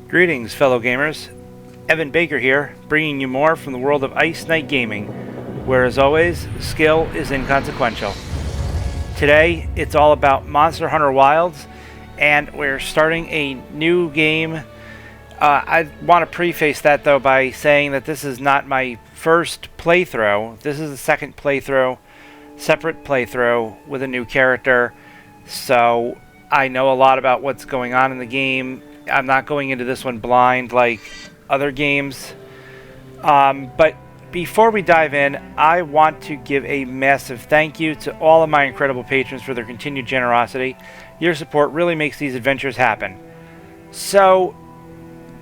Greetings, fellow gamers. Evan Baker here, bringing you more from the world of Ice Knight Gaming, where, as always, skill is inconsequential. Today, it's all about Monster Hunter Wilds, and we're starting a new game. I want to preface that, though, by saying that this is not my first playthrough. This is the second playthrough, separate playthrough, with a new character. So, I know a lot about what's going on in the game. I'm not going into this one blind like other games. But before we dive in, I want to give a massive thank you to all of my incredible patrons for their continued generosity. Your support really makes these adventures happen. So,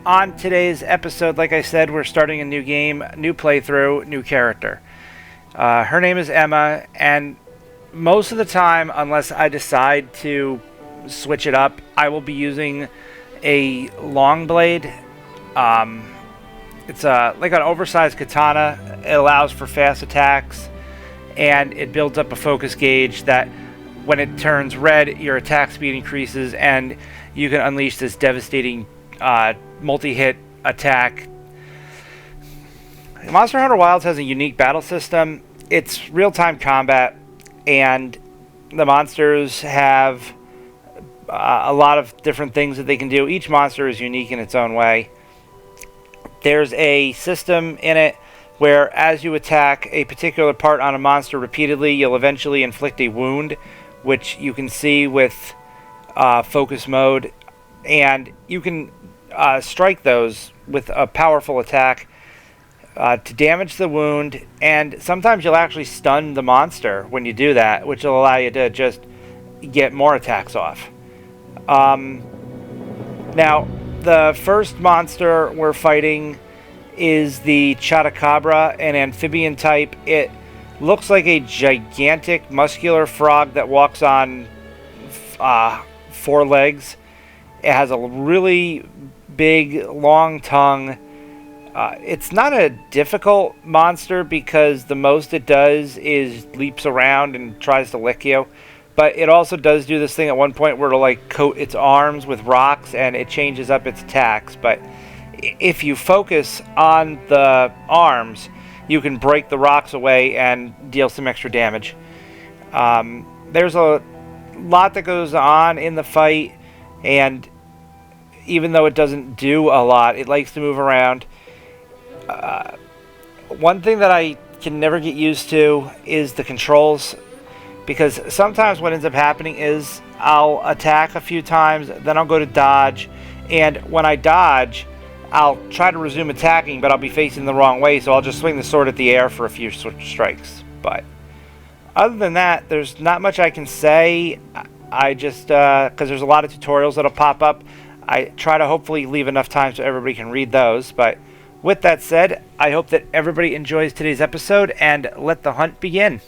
on today's episode, like I said, we're starting a new game, new playthrough, new character. Her name is Emma, and most of the time, unless I decide to switch it up, I will be using a long blade. It's like an oversized katana. It allows for fast attacks, and it builds up a focus gauge that when it turns red, your attack speed increases, and you can unleash this devastating multi-hit attack. Monster Hunter Wilds has a unique battle system. It's real-time combat, and the monsters have a lot of different things that they can do. Each monster is unique in its own way. There's a system in it where as you attack a particular part on a monster repeatedly, you'll eventually inflict a wound, which you can see with focus mode, and you can strike those with a powerful attack to damage the wound, and sometimes you'll actually stun the monster when you do that, which will allow you to just get more attacks off. Now, the first monster we're fighting is the Chatacabra, an amphibian type. It looks like a gigantic muscular frog that walks on 4 legs. It has a really big, long tongue. It's not a difficult monster because the most it does is leaps around and tries to lick you. But it also does do this thing at one point where it'll like coat its arms with rocks and it changes up its attacks. But if you focus on the arms, you can break the rocks away and deal some extra damage. There's a lot that goes on in the fight, and even though it doesn't do a lot, it likes to move around. One thing that I can never get used to is the controls. Because sometimes what ends up happening is I'll attack a few times, then I'll go to dodge, and when I dodge, I'll try to resume attacking, but I'll be facing the wrong way, so I'll just swing the sword at the air for a few strikes. But other than that, there's not much I can say. I just, because there's a lot of tutorials that'll pop up, I try to hopefully leave enough time so everybody can read those. But with that said, I hope that everybody enjoys today's episode, and let the hunt begin.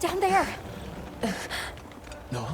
Down there. No?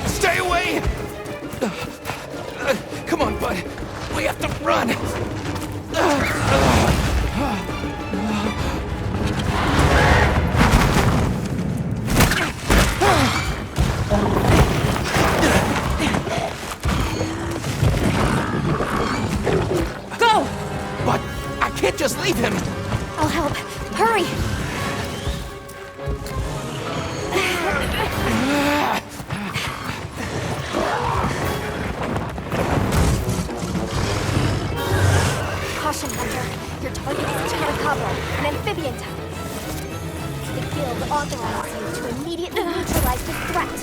Stay away! Come on, bud. We have to run! Go! But I can't just leave him! I'll help. Hurry! Caution, Hunter. Your target is Chatacabra, an amphibian type. The guild authorizes you to immediately neutralize this threat.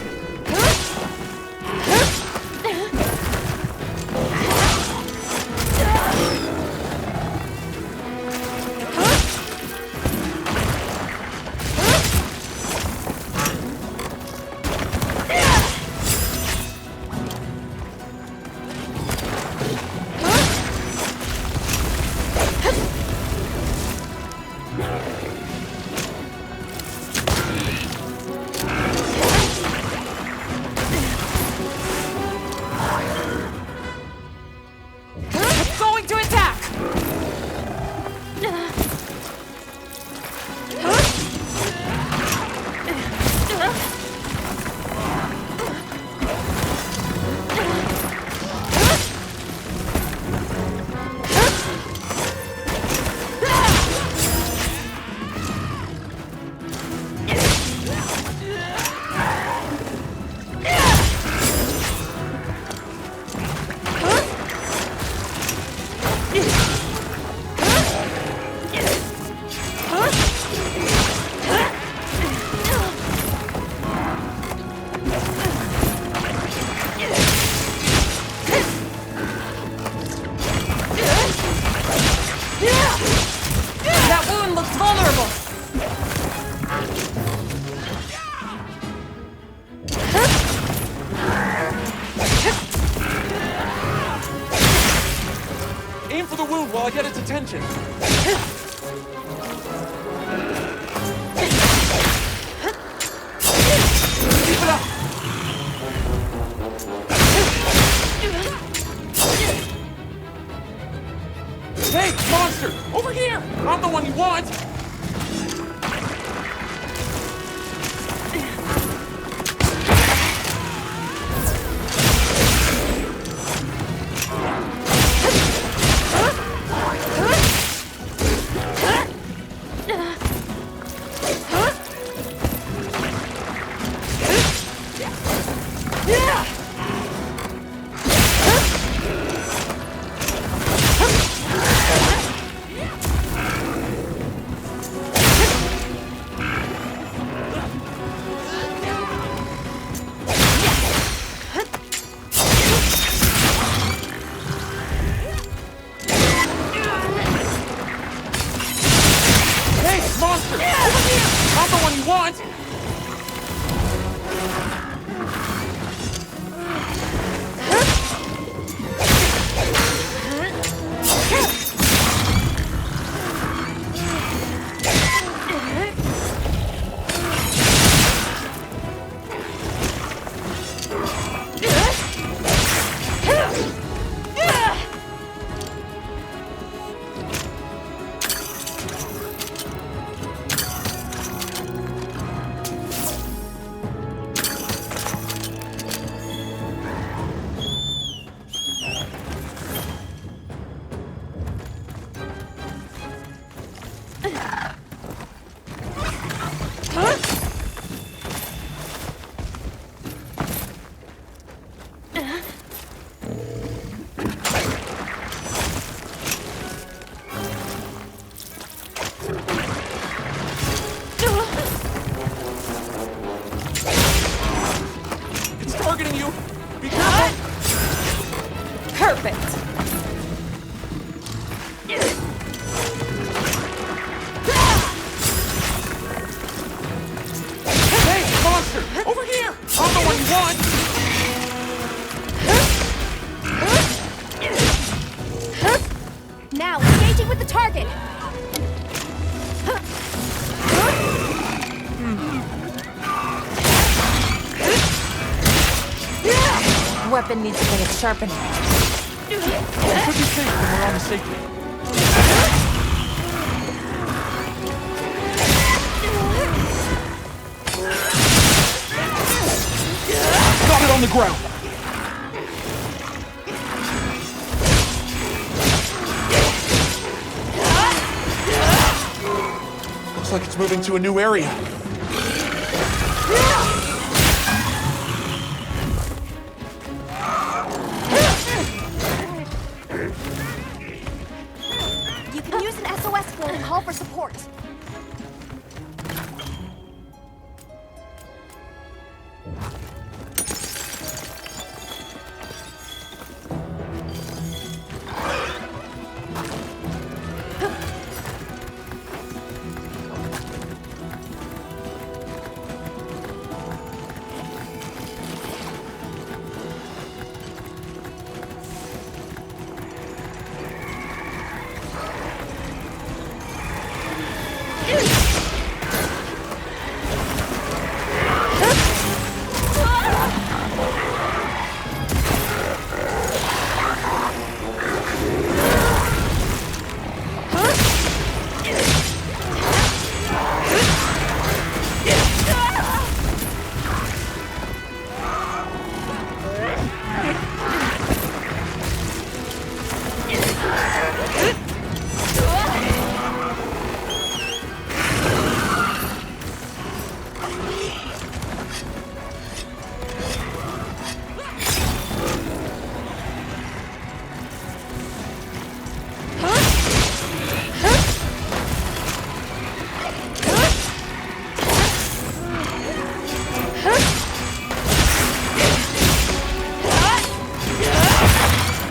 Aim for the wound while I get its attention. Keep it up! Hey, monster! Over here! I'm the one you want! Now, engaging with the target! Weapon needs a bit of sharpening. It could be safe when we're on the safety. Got it on the ground! Looks like it's moving to a new area. You can use an SOS flare to call for support.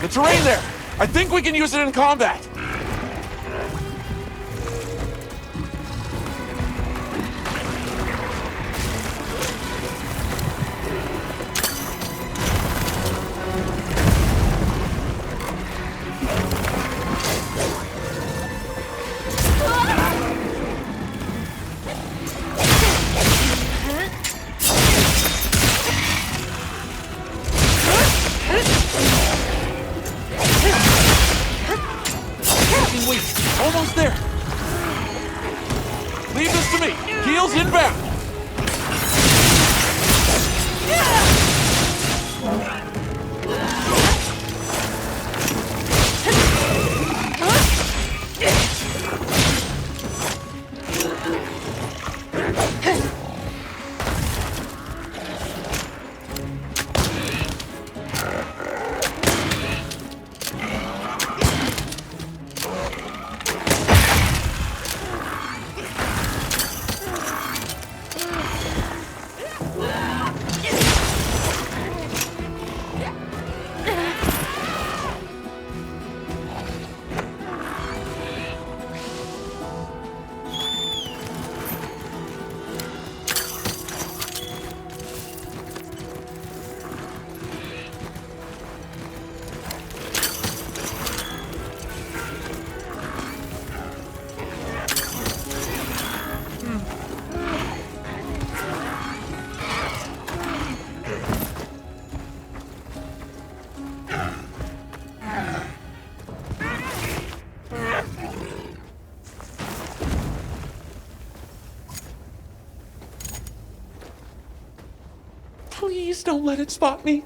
Terrain there! I think we can use it in combat! Almost there. Leave this to me. Keels inbound. Please don't let it spot me.